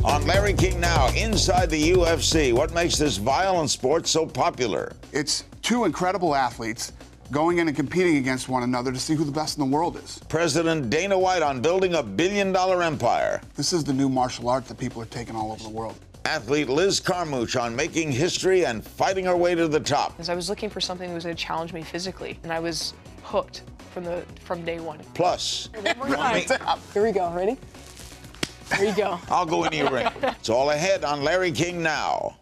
On Larry King Now, inside the UFC, what makes this violent sport so popular? It's two incredible athletes going in and competing against one another to see who the best in the world is. President Dana White on building a billion-dollar empire. This is the new martial art that people are taking all over the world. Athlete Liz Carmouche on making history and fighting her way to the top. As I was looking for something that was going to challenge me physically, and I was hooked from day one. Plus, Here we go. Ready? There you go. I'll go in your ring. It's all ahead on Larry King Now.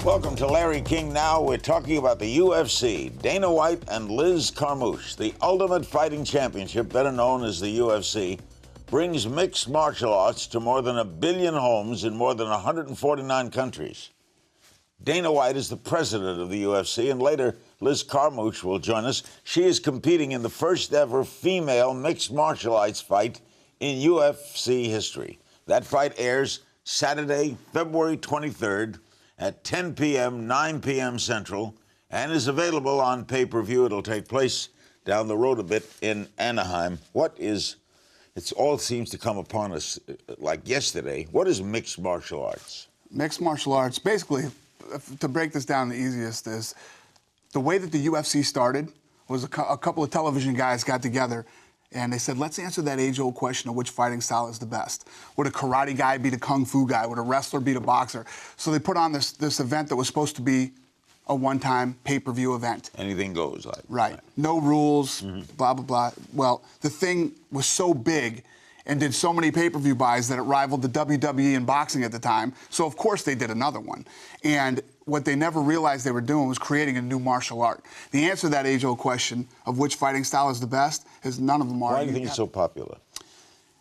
Welcome to Larry King Now. We're talking about the UFC. Dana White and Liz Carmouche, the Ultimate Fighting Championship, better known as the UFC, brings mixed martial arts to more than 1 billion homes in more than 149 countries. Dana White is the president of the UFC, and later Liz Carmouche will join us. She is competing in the first ever female mixed martial arts fight in UFC history. That fight airs Saturday, February 23rd at 10 p.m., 9 p.m. Central, and is available on pay-per-view. It'll take place down the road a bit in Anaheim. It all seems to come upon us like yesterday. What is mixed martial arts? Mixed martial arts, basically, to break this down, the easiest is the way that the UFC started was a couple of television guys got together and they said, let's answer that age-old question of which fighting style is the best. Would a karate guy beat a kung fu guy? Would a wrestler beat a boxer? So they put on this event that was supposed to be a one-time pay-per-view event. Anything goes, like. Right. No rules, blah, blah, blah. Well, the thing was so big and did so many pay-per-view buys that it rivaled the WWE in boxing at the time. So, of course, they did another one. And what they never realized they were doing was creating a new martial art. The answer to that age-old question of which fighting style is the best is none of them are. Why do you think it's so popular?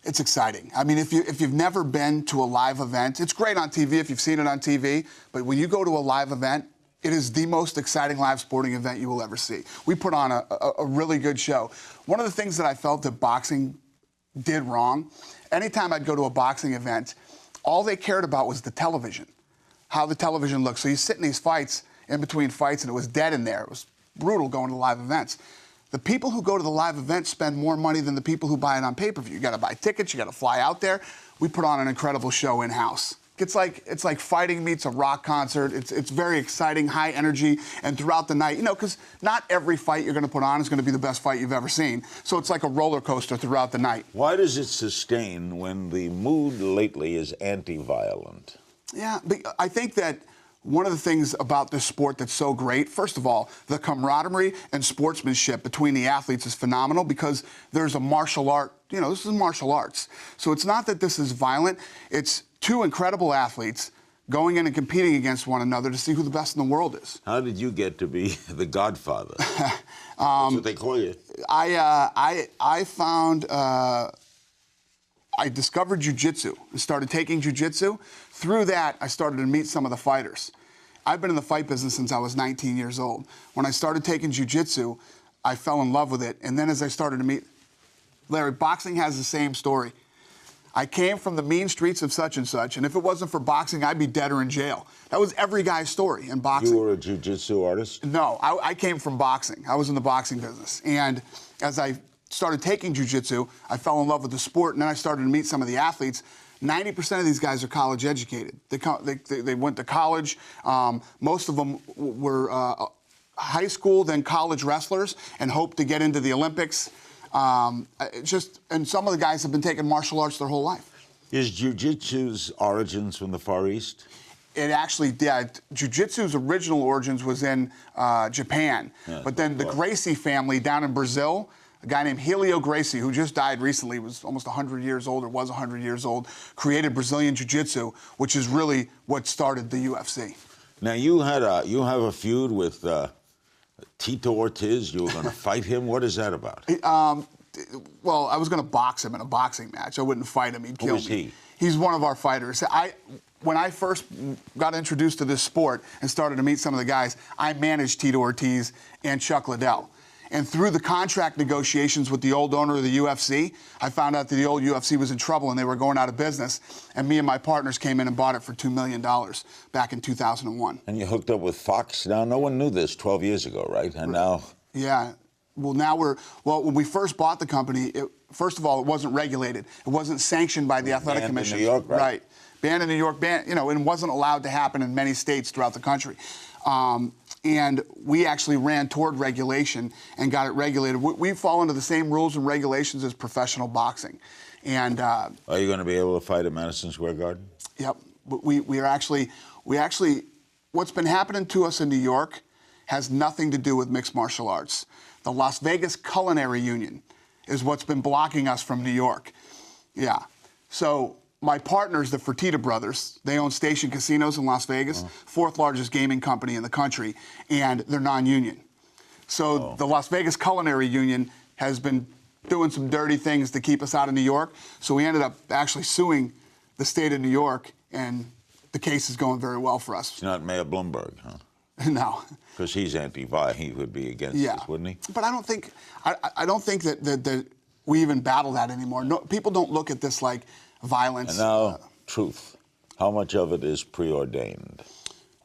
It's exciting. I mean, if you've never been to a live event, it's great on TV if you've seen it on TV, but when you go to a live event, it is the most exciting live sporting event you will ever see. We put on a really good show. One of the things that I felt that boxing did wrong, anytime I'd go to a boxing event, all they cared about was the television, how the television looked. So you sit in these fights, in between fights, and it was dead in there. It was brutal going to live events. The people who go to the live events spend more money than the people who buy it on pay-per-view. You got to buy tickets, you got to fly out there. We put on an incredible show in-house. It's like fighting meets a rock concert. It's very exciting, high energy, and throughout the night, because not every fight you're going to put on is going to be the best fight you've ever seen. So it's like a roller coaster throughout the night. Why does it sustain when the mood lately is anti-violent? Yeah, but I think that one of the things about this sport that's so great, first of all, the camaraderie and sportsmanship between the athletes is phenomenal because there's a martial art. This is martial arts. So it's not that this is violent. It's two incredible athletes going in and competing against one another to see who the best in the world is. How did you get to be the Godfather? That's what they call you. I found, I discovered jiu-jitsu and started taking jiu-jitsu. Through that, I started to meet some of the fighters. I've been in the fight business since I was 19 years old. When I started taking jiu-jitsu, I fell in love with it. And then as I started to meet, Larry, boxing has the same story. I came from the mean streets of such and such, and if it wasn't for boxing, I'd be dead or in jail. That was every guy's story in boxing. You were a jiu-jitsu artist? No, I came from boxing. I was in the boxing business. And as I started taking jiu-jitsu, I fell in love with the sport, and then I started to meet some of the athletes. 90% of these guys are college educated. They went to college. Most of them were high school, then college wrestlers, and hoped to get into the Olympics. And some of the guys have been taking martial arts their whole life. Is jiu-jitsu's origins from the Far East? It actually did. Jiu-jitsu's original origins was in Japan. Yeah, but then the Gracie family down in Brazil, a guy named Helio Gracie, who just died recently, was almost 100 years old, or was 100 years old, created Brazilian Jiu-Jitsu, which is really what started the UFC. Now, you have a feud with Tito Ortiz. You were going to fight him. What is that about? Well, I was going to box him in a boxing match. I wouldn't fight him. He'd kill me. Who is he? He's one of our fighters. When I first got introduced to this sport and started to meet some of the guys, I managed Tito Ortiz and Chuck Liddell. And through the contract negotiations with the old owner of the UFC, I found out that the old UFC was in trouble and they were going out of business. And me and my partners came in and bought it for $2 million back in 2001. And you hooked up with Fox. Now, no one knew this 12 years ago, right? And now... Yeah. Well, now when we first bought the company, first of all, it wasn't regulated. It wasn't sanctioned by the Athletic Commission. In New York, right? Banned in New York, and wasn't allowed to happen in many states throughout the country. And we actually ran toward regulation and got it regulated. We fall into the same rules and regulations as professional boxing. And are you going to be able to fight at Madison Square Garden? Yep. We actually, what's been happening to us in New York has nothing to do with mixed martial arts. The Las Vegas Culinary Union is what's been blocking us from New York. Yeah. So my partners, the Fertitta brothers, they own Station Casinos in Las Vegas, fourth largest gaming company in the country, and they're non-union. So the Las Vegas Culinary Union has been doing some dirty things to keep us out of New York. So we ended up actually suing the state of New York, and the case is going very well for us. It's not Mayor Bloomberg, huh? No. Because he's anti-vi, he would be against this, wouldn't he? But I don't think that we even battle that anymore. No, people don't look at this like violence. And now, truth. How much of it is preordained?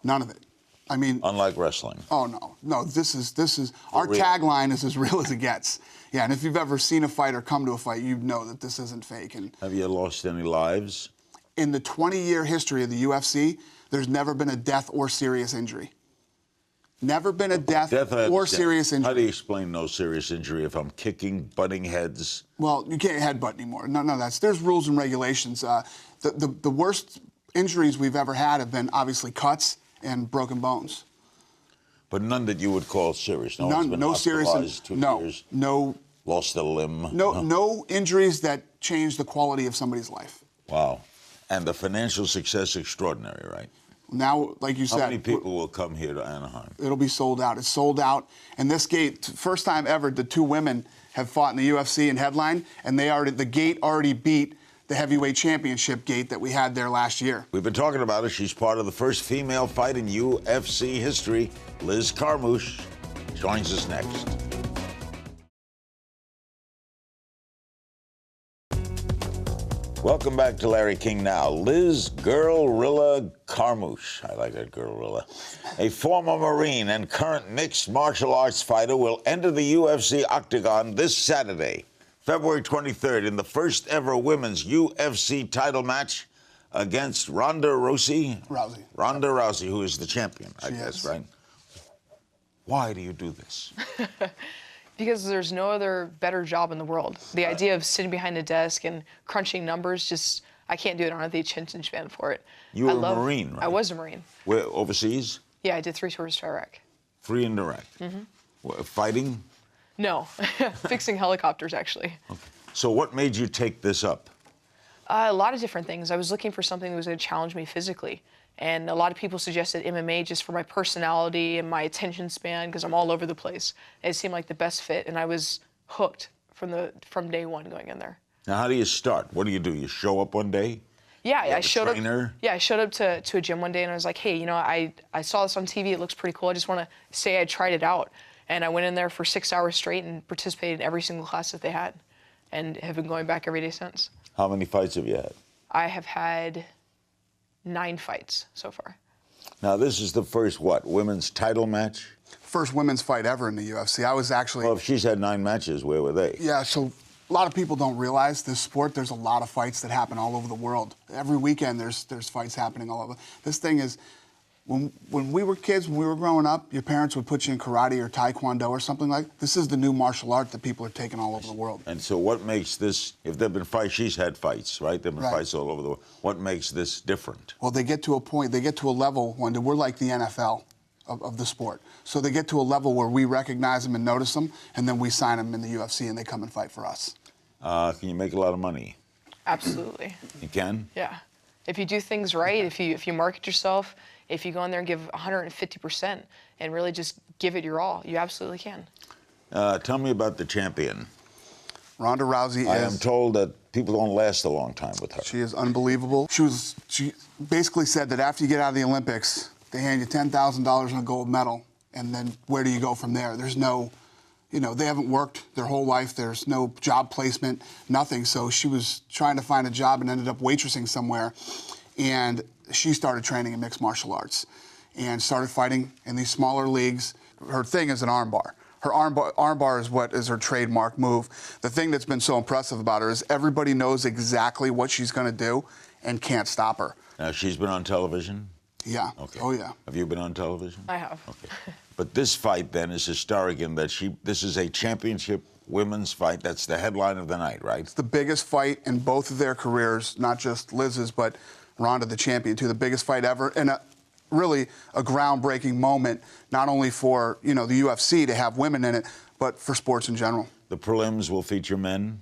None of it. I mean, unlike wrestling. Oh no. This is our tagline is as real as it gets. Yeah, and if you've ever seen a fight or come to a fight, you know that this isn't fake. And have you lost any lives? In the 20-year history of the UFC, there's never been a death or serious injury. Never been a death or serious injury. How do you explain no serious injury if I'm kicking, butting heads? Well, you can't headbutt anymore. No, there's rules and regulations. The worst injuries we've ever had have been obviously cuts and broken bones. But none that you would call serious. No, none, no serious. No. Lost a limb. No injuries that change the quality of somebody's life. Wow. And the financial success extraordinary, right? Now, like you said, how many people will come here to Anaheim? It'll be sold out. It's sold out. And this gate, first time ever, the two women have fought in the UFC and headline, and the gate already beat the heavyweight championship gate that we had there last year. We've been talking about her. She's part of the first female fight in UFC history. Liz Carmouche joins us next. Welcome back to Larry King Now. Liz "Girl-rilla" Carmouche, I like that, girl-rilla, a former Marine and current mixed martial arts fighter, will enter the UFC octagon this Saturday, February 23rd, in the first ever women's UFC title match against Ronda Rousey. Ronda Rousey, who is the champion, I guess, right? Why do you do this? Because there's no other better job in the world. The idea of sitting behind a desk and crunching numbers, I can't do it. I don't have the attention span for it. You were a Marine, right? I was a Marine. Where, overseas? Yeah, I did 3 tours to Iraq. 3 in Iraq? Mm-hmm. Fighting? No, fixing helicopters, actually. Okay. So what made you take this up? A lot of different things. I was looking for something that was going to challenge me physically. And a lot of people suggested MMA just for my personality and my attention span, because I'm all over the place. It seemed like the best fit, and I was hooked from day one going in there. Now, how do you start? What do? You show up one day? Yeah, I showed up. Yeah, I showed up to a gym one day, and I was like, hey, you know, I saw this on TV. It looks pretty cool. I just want to say I tried it out. And I went in there for 6 hours straight and participated in every single class that they had, and have been going back every day since. How many fights have you had? I have had 9 fights so far. Now, this is the first, women's title match? First women's fight ever in the UFC. I was actually... Well, if she's had 9 matches, where were they? Yeah, so a lot of people don't realize this sport, there's a lot of fights that happen all over the world. Every weekend there's fights happening all over. This thing is, when we were kids, when we were growing up, your parents would put you in karate or taekwondo or something like that. This is the new martial art that people are taking all over the world. And so what makes this, if there have been fights, she's had fights, right? There have been fights all over the world. What makes this different? Well, they get to a point, they get to a level when we're like the NFL of the sport. So they get to a level where we recognize them and notice them, and then we sign them in the UFC and they come and fight for us. Can you make a lot of money? Absolutely. You can? Yeah. If you do things right, if you market yourself, if you go in there and give 150% and really just give it your all, you absolutely can. Tell me about the champion. Ronda Rousey I am told that people don't last a long time with her. She is unbelievable. She basically said that after you get out of the Olympics, they hand you $10,000 and a gold medal, and then where do you go from there? There's no, you know, they haven't worked their whole life. There's no job placement, nothing. So she was trying to find a job and ended up waitressing somewhere. And she started training in mixed martial arts and started fighting in these smaller leagues. Her thing is an armbar. Her armbar is what is her trademark move. The thing that's been so impressive about her is everybody knows exactly what she's going to do and can't stop her. Now, she's been on television? Yeah. Okay. Oh, yeah. Have you been on television? I have. Okay. But this fight, then, is historic in that this is a championship women's fight. That's the headline of the night, right? It's the biggest fight in both of their careers, not just Liz's, but Ronda, the champion, too. The biggest fight ever. And really a groundbreaking moment, not only for, you know, the UFC to have women in it, but for sports in general. The prelims will feature men?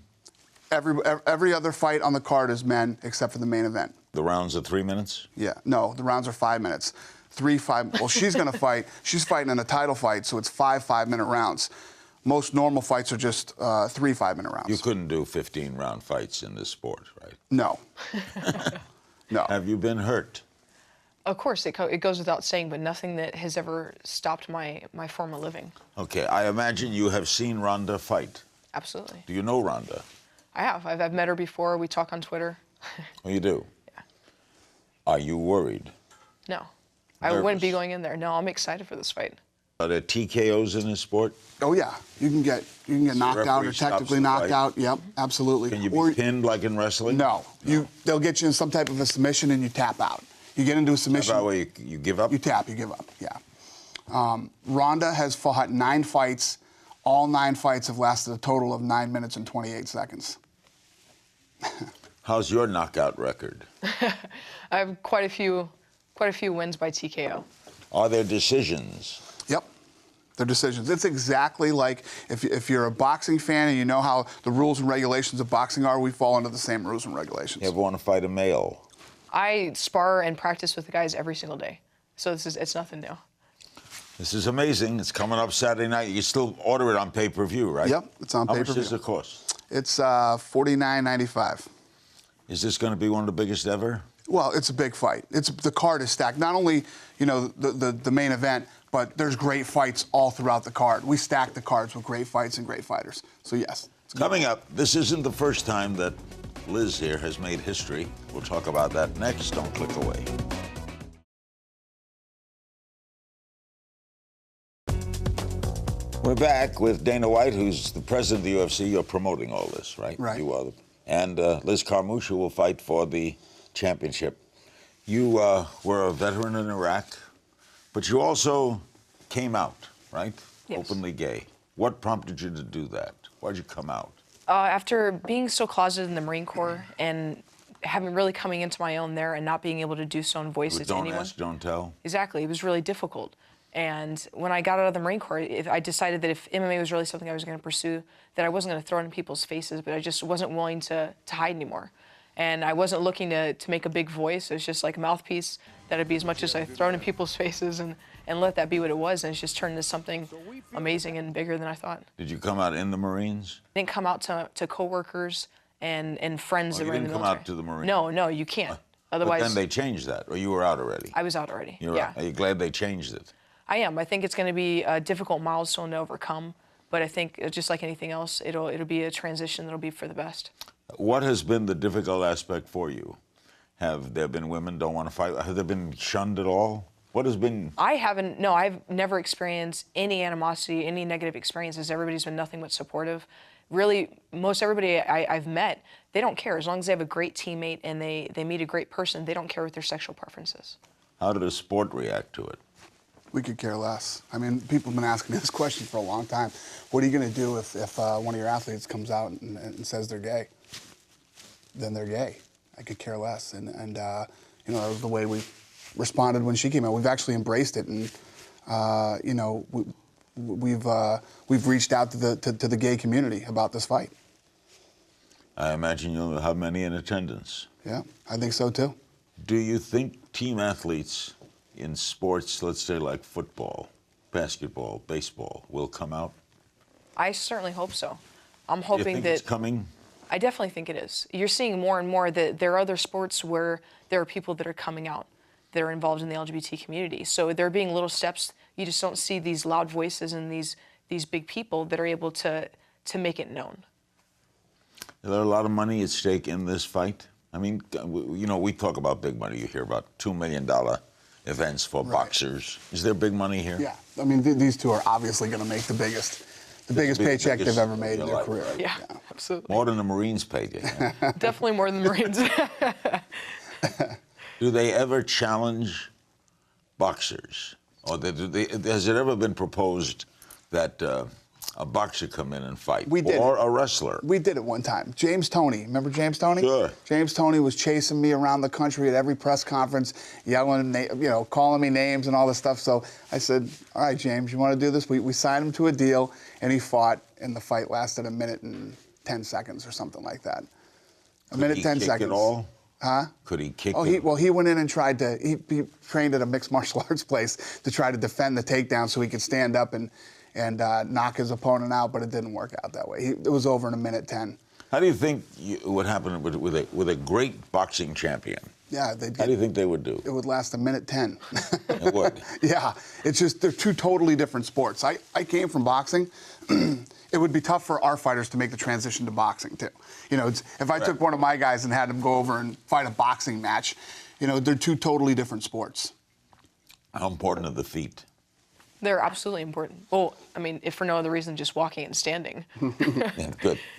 Every other fight on the card is men, except for the main event. The rounds are 3 minutes? Yeah, no, the rounds are 5 minutes. Well, she's going to fight. She's fighting in a title fight, so it's 5 5-minute rounds. Most normal fights are just 3 5-minute rounds. You couldn't do 15-round fights in this sport, right? No. No. Have you been hurt? Of course, it goes without saying, but nothing that has ever stopped my form of living. Okay, I imagine you have seen Ronda fight. Absolutely. Do you know Ronda? I have. I've met her before. We talk on Twitter. Oh, you do? Yeah. Are you worried? No. I wouldn't be going in there. No, I'm excited for this fight. Are there TKOs in this sport? Oh yeah, you can get knocked out or technically knocked out. Yep, absolutely. Can you be pinned like in wrestling? No. They'll get you in some type of a submission and you tap out. You get into a submission. How about where you give up? You tap, you give up. Yeah. Ronda has fought 9 fights. All 9 fights have lasted a total of 9 minutes and 28 seconds. How's your knockout record? I have quite a few wins by TKO. Are there decisions? Yep. They're decisions. It's exactly like if you're a boxing fan and you know how the rules and regulations of boxing are, we fall under the same rules and regulations. You ever want to fight a male? I spar and practice with the guys every single day. So it's nothing new. This is amazing. It's coming up Saturday night. You can still order it on pay-per-view, right? Yep, it's on pay-per-view. How much does it cost? It's $49.95. Is this going to be one of the biggest ever? Well, it's a big fight. The card is stacked. Not only, you know, the main event, but there's great fights all throughout the card. We stack the cards with great fights and great fighters. So yes. Coming up, this isn't the first time that Liz here has made history. We'll talk about that next. Don't click away. We're back with Dana White, who's the president of the UFC. You're promoting all this, right? Right. You are. And Liz Carmouche, who will fight for the championship. You were a veteran in Iraq, but you also came out, right? Yes. Openly gay. What prompted you to do that? Why'd you come out? After being so closeted in the Marine Corps and having really coming into my own there and not being able to do so and voice it to anyone. Don't ask, don't tell. Exactly. It was really difficult. And when I got out of the Marine Corps, I decided that if MMA was really something I was going to pursue, that I wasn't going to throw it in people's faces, but I just wasn't willing to hide anymore. And I wasn't looking to make a big voice. It was just like a mouthpiece that would be as much as I throw it in people's faces and let that be what it was. And it's just turned into something amazing and bigger than I thought. Did you come out in the Marines? I didn't come out to coworkers and friends that were in the military. You didn't come out to the Marines? No, you can't. Otherwise, but then they changed that, or you were out already? I was out already, yeah. Are you glad they changed it? I am. I think it's going to be a difficult milestone to overcome, but I think just like anything else, it'll be a transition that'll be for the best. What has been the difficult aspect for you? Have there been women don't want to fight? Have they been shunned at all? What has been? I haven't. No, I've never experienced any animosity, any negative experiences. Everybody's been nothing but supportive. Really, most everybody I've met, they don't care. As long as they have a great teammate and they meet a great person, they don't care what their sexual preference is. How did the sport react to it? We could care less. I mean, people have been asking me this question for a long time. What are you going to do if one of your athletes comes out and says they're gay? Then they're gay. I could care less. And you know, that was the way we responded when she came out. We've actually embraced it, and you know, we've reached out to the gay community about this fight. I imagine you'll have many in attendance. Yeah, I think so too. Do you think team athletes in sports, let's say like football, basketball, baseball, will come out? I certainly hope so. I'm hoping you think that it's coming? I definitely think it is. You're seeing more and more that there are other sports where there are people that are coming out that are involved in the LGBT community. So there are being little steps. You just don't see these loud voices and these these big people that are able to make it known. Is there a lot of money at stake in this fight? I mean, you know, we talk about big money. You hear about $2 million events for boxers. Is there big money here? Yeah, I mean, these two are obviously going to make the biggest paycheck they've ever made in their life, career. right? Yeah, absolutely. More than the Marines paid you. Yeah? Definitely more than the Marines. Do they ever challenge boxers? Or has it ever been proposed that a boxer come in and fight? We did. Or a wrestler? We did it one time. James Toney, remember James Toney? Sure. James Toney was chasing me around the country at every press conference, yelling, you know, calling me names and all this stuff. So I said, all right, James, you want to do this? We signed him to a deal, and he fought, and the fight lasted 1 minute and 10 seconds or something like that. A minute, 10 seconds. Could he kick it all? Huh? Could he kick it? Well, he went in and tried to, he trained at a mixed martial arts place to try to defend the takedown so he could stand up and knock his opponent out, but it didn't work out that way. It was over in 1 minute 10. How do you think would happen with a great boxing champion? Yeah, how do you think they would do? It would last 1 minute 10. It would? Yeah, it's just, they're two totally different sports. I came from boxing. It would be tough for our fighters to make the transition to boxing, too. You know, if I took one of my guys and had him go over and fight a boxing match, you know, they're two totally different sports. How important are the feet? They're absolutely important. Well, I mean, if for no other reason, just walking and standing. Yeah,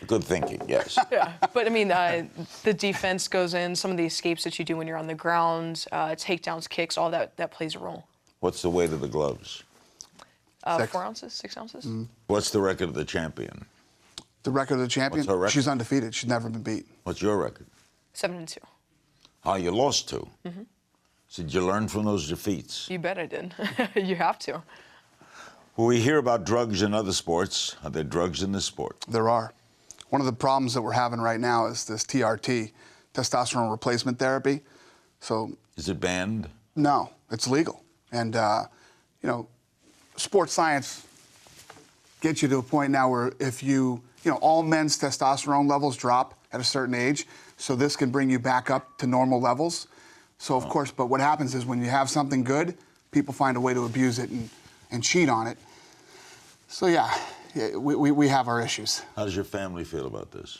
good thinking, yes. Yeah, but I mean, the defense goes in, some of the escapes that you do when you're on the ground, takedowns, kicks, all that plays a role. What's the weight of the gloves? 4 ounces, 6 ounces. Mm-hmm. What's the record of the champion? The record of the champion? What's her record? She's undefeated. She's never been beat. What's your record? 7-2. Oh, you lost 2. Mm-hmm. So did you learn from those defeats? You bet I did. You have to. Well, we hear about drugs in other sports. Are there drugs in this sport? There are. One of the problems that we're having right now is this TRT, testosterone replacement therapy. So, is it banned? No, it's legal. And, you know, sports science gets you to a point now where if you know, all men's testosterone levels drop at a certain age, so this can bring you back up to normal levels. So, of course, but what happens is when you have something good, people find a way to abuse it and cheat on it. So, yeah, we have our issues. How does your family feel about this?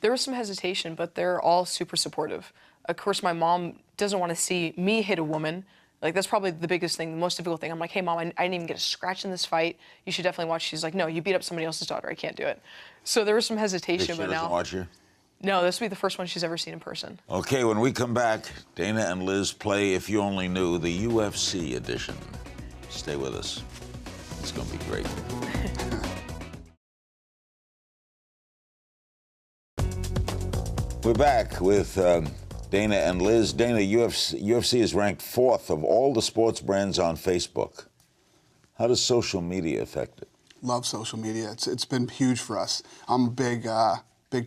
There was some hesitation, but they're all super supportive. Of course, my mom doesn't want to see me hit a woman. Like, that's probably the biggest thing, the most difficult thing. I'm like, hey, Mom, I didn't even get a scratch in this fight. You should definitely watch. She's like, no, you beat up somebody else's daughter. I can't do it. So there was some hesitation, but now... She doesn't watch you? No, this will be the first one she's ever seen in person. Okay, when we come back, Dana and Liz play If You Only Knew, the UFC edition. Stay with us. It's going to be great. We're back with Dana and Liz. Dana, UFC is ranked 4th of all the sports brands on Facebook. How does social media affect it? Love social media. It's been huge for us. I'm a big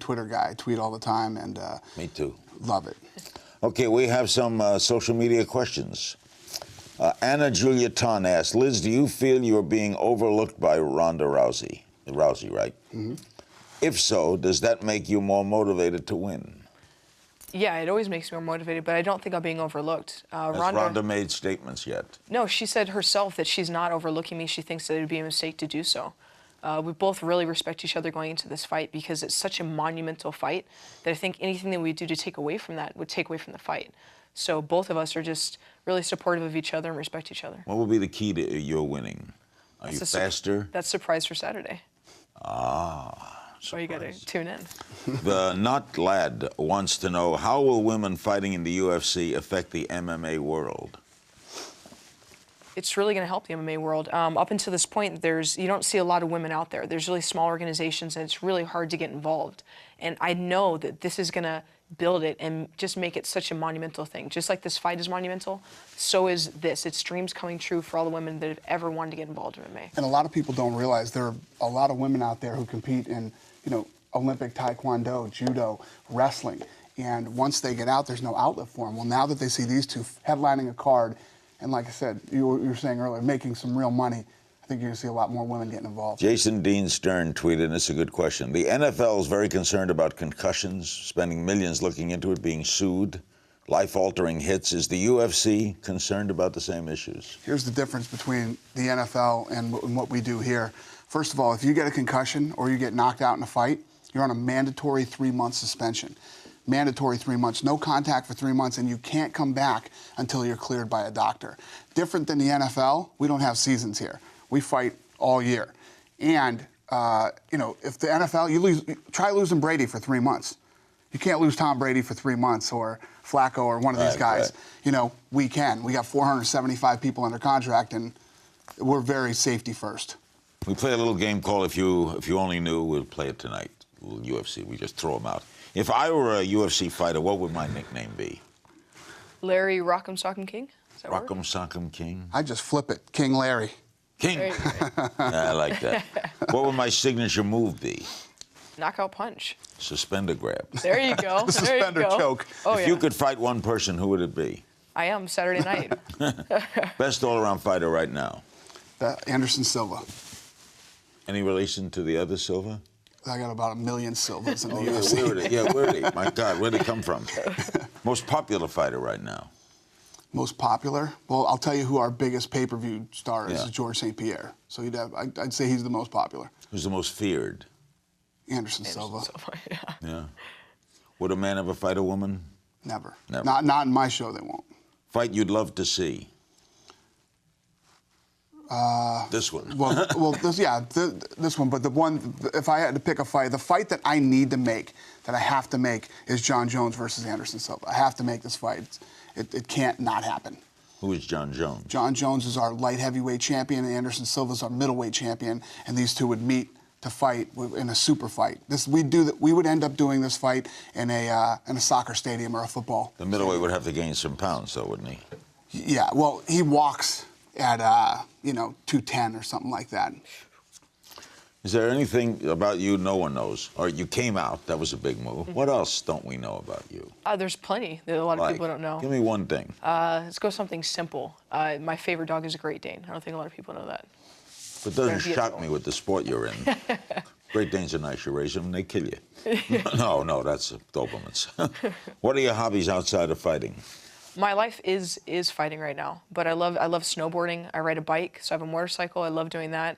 Twitter guy. I tweet all the time, and me too. Love it. Okay, we have some social media questions. Anna Julia Ton asked, Liz, do you feel you're being overlooked by Ronda Rousey? Rousey, right? Mm-hmm. If so, does that make you more motivated to win? Yeah, it always makes me more motivated, but I don't think I'm being overlooked. Has Ronda made statements yet? No, she said herself that she's not overlooking me. She thinks that it would be a mistake to do so. We both really respect each other going into this fight because it's such a monumental fight that I think anything that we do to take away from that would take away from the fight. So both of us are just really supportive of each other and respect each other. What will be the key to your winning? Are you faster? That's surprise for Saturday. Ah. So you got to tune in. The Not Lad wants to know, how will women fighting in the UFC affect the MMA world? It's really going to help the MMA world. Up until this point, you don't see a lot of women out there. There's really small organizations, and it's really hard to get involved. And I know that this is going to build it and just make it such a monumental thing. Just like this fight is monumental, so is this. It's dreams coming true for all the women that have ever wanted to get involved in MMA. And a lot of people don't realize there are a lot of women out there who compete in, you know, Olympic taekwondo, judo, wrestling. And once they get out, there's no outlet for them. Well, now that they see these two headlining a card, and like I said, you were saying earlier, making some real money, I think you're going to see a lot more women getting involved. Jason Dean Stern tweeted, and it's a good question. The NFL is very concerned about concussions, spending millions looking into it, being sued. life-altering hits. Is the UFC concerned about the same issues? Here's the difference between the NFL and what we do here. First of all, if you get a concussion or you get knocked out in a fight, you're on a mandatory 3-month suspension. Mandatory 3 months, no contact for 3 months, and you can't come back until you're cleared by a doctor. Different than the NFL, we don't have seasons here. We fight all year. And, if the NFL, try losing Brady for 3 months. You can't lose Tom Brady for 3 months or Flacco or one of these guys. Right. We can. We got 475 people under contract, and we're very safety first. We play a little game called If You Only Knew. We'll play it tonight. A little UFC. We just throw them out. If I were a UFC fighter, what would my nickname be? Larry Rock'em Sock'em King? Does that work? Rock'em Sock'em King? I just flip it. King Larry. King. There you go. Yeah, I like that. What would my signature move be? Knockout punch. Suspender grab. There you go. The suspender choke. Oh, If you could fight one person, who would it be? I am Saturday night. Best all-around fighter right now. Anderson Silva. Any relation to the other Silva? I got about 1 million Silvas in the Yeah, UFC. where are they? My God, where'd they come from? Most popular fighter right now. Most popular? Well, I'll tell you who our biggest pay-per-view star is, Yeah. George St. Pierre. So I'd say he's the most popular. Who's the most feared? Anderson Silva. Yeah. Yeah. Would a man ever fight a woman? Never. Never. Not in my show, they won't. Fight you'd love to see? This one. This one. But the one, if I had to pick a fight, the fight that I need to make, that I have to make, is John Jones versus Anderson Silva. I have to make this fight. It can't not happen. Who is John Jones? John Jones is our light heavyweight champion, and Anderson Silva is our middleweight champion, and these two would meet to fight in a super fight. We would end up doing this fight in a soccer stadium or a football. The middleweight would have to gain some pounds, though, wouldn't he? Yeah. Well, he walks at 210 or something like that. Is there anything about you no one knows? Or you came out, that was a big move. What else don't we know about you? There's plenty that a lot of people don't know. Give me one thing. Let's go something simple. My favorite dog is a Great Dane. I don't think a lot of people know that. But doesn't shock beautiful. me with the sport you're in. Great Danes are nice. You raise them and they kill you. No, that's Dobermans. What are your hobbies outside of fighting? My life is fighting right now, but I love snowboarding. I ride a bike, so I have a motorcycle. I love doing that.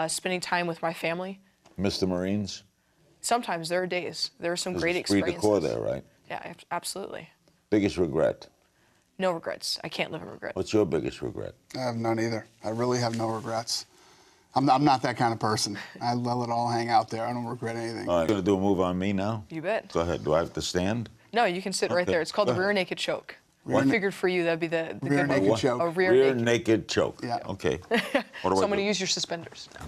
Spending time with my family. Miss the Marines? Sometimes there are days. There are some great Free experiences. decor there, right? Yeah, absolutely. Biggest regret? No regrets. I can't live in regret. What's your biggest regret? I have none either. I really have no regrets. I'm not that kind of person. I let it all hang out there. I don't regret anything. All right, going to do a move on me now? You bet. Go ahead. Do I have to stand? No, you can sit right there. It's called the rear naked choke. I figured for you that'd be the Rear good naked one. choke. A rear naked. naked choke. Yeah. Okay. What do So I'm I going to do? use your suspenders now.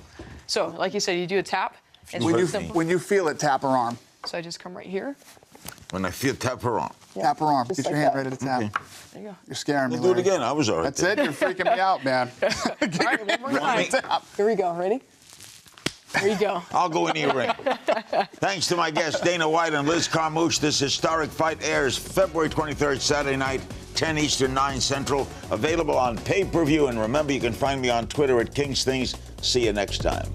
So, like you said, you do a tap. And You it's hurt me. simple. When you feel it, tap her arm. So I just come right here. When I feel tap her on. Tap her arm. Just Get your like hand that. ready to tap. Okay. There you go. You're scaring me, We'll do it Larry. again. I was all right. That's it? You're freaking me out, man. All right, one more time. Tap. Here we go. Ready? There you go. I'll go in your ring. Thanks to my guests, Dana White and Liz Carmouche. This historic fight airs February 23rd, Saturday night, 10 Eastern, 9 Central. Available on pay-per-view. And remember, you can find me on Twitter at King's Things. See you next time.